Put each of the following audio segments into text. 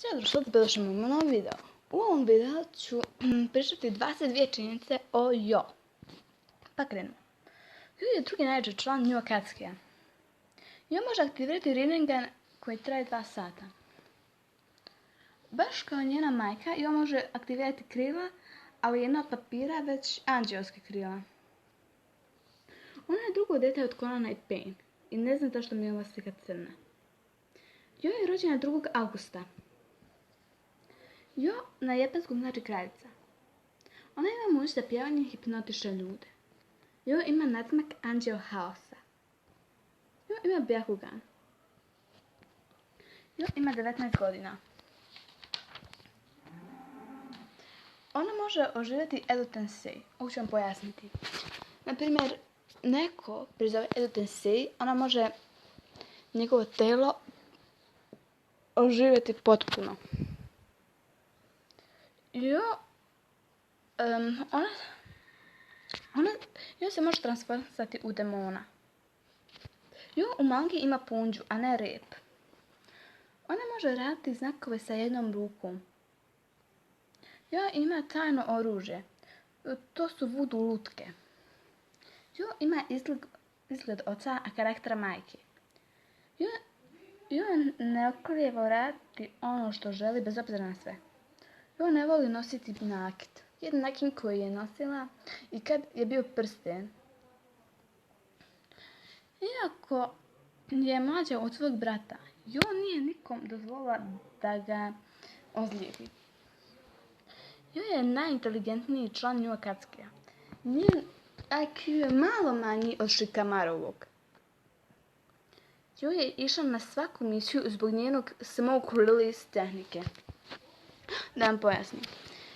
Ćao društvo, dobrodošli u novom videu. U ovom videu ću pričati 22 činjenice o Jo. Pa krenemo. Jo je drugi najjači član New Akatsuki-a. Jo može aktivirati Rinnegan koji traje 2 sata. Baš kao njena majka, Jo može aktivirati krila, ali jedna od papira već anđeoske krila. Ona je drugo dete od Conana i Pain i ne znam zašto mi je ova slika crna. Jo je rođena 2. augusta. Jo na japanskom znači kraljica. Ona ima moć da pjevanjem hipnotiše ljude. Jo ima nadimak anđeo haosa. Jo ima Byakugan. Jo ima 19 godina. Ona može oživjeti Edo Tensei. Ovo ću vam pojasniti. Naprimjer, neko prizove Edo Tensei, ona može njegovo telo oživjeti potpuno. Jo se može transformirati u demona. Jo u mangi ima punđu, a ne rep. Ona može raditi znakove sa jednom rukom. Jo ima tajno oružje. To su vudu lutke. Jo ima izgled oca, a karaktera majke. Jo ne oklijeva raditi ono što želi bez obzira na sve. Jo ne voli nositi nakit. Jedan nakit koji je nosila i kad je bio prsten. Iako je mlađa od svog brata, Jo nije nikom dozvolila da ga ozlijedi. Jo je najinteligentniji član New Akatsuki-a. Njen IQ je malo manji od Shikamarovog. Jo je išla na svaku misiju zbog njenog smoke release tehnike. Da vam pojasnim.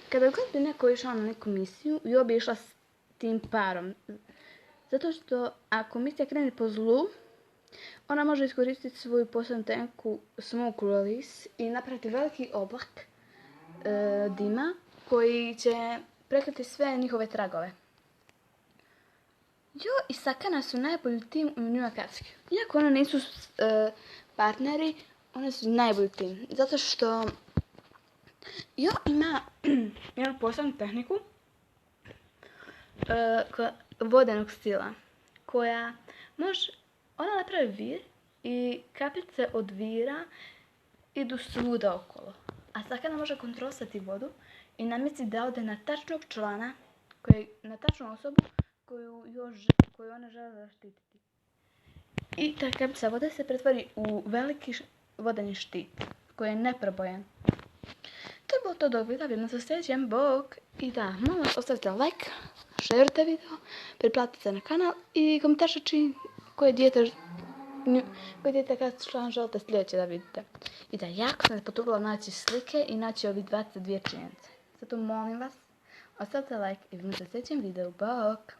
Kada god bi neko išao na neku misiju, Jo bi išla s tim parom. Zato što ako misija krene po zlu, ona može iskoristiti svoju posebnu tehniku smoke release i napraviti veliki oblak dima koji će prekriti sve njihove tragove. Jo i Sakana su najbolji tim u New Akatsuki. Iako one nisu partneri, one su najbolji tim. Zato što Jo ima jednu posebnu tehniku vodenog stila koja može, ona napravi vir i kapljice od vira idu svuda okolo. A Sakana može kontrolisati vodu i namjestiti da ode na tačnog člana, na tačnu osobu koju ona žele zaštititi. I ta kapljica vode se pretvori u veliki vodeni štit koji je neprobojan. To je bilo to do videa, vidimo se sljedećem, bok! I da, molim vas ostavite like, šerujte video, pretplatite se na kanal i komentaršači koje dijete kad član želite sljedeće da vidite. I da, jako sam se potrudila naći slike i naći ovi 22 činjenice. Zato molim vas, ostavite like i vidimo se sljedećem videu, bok!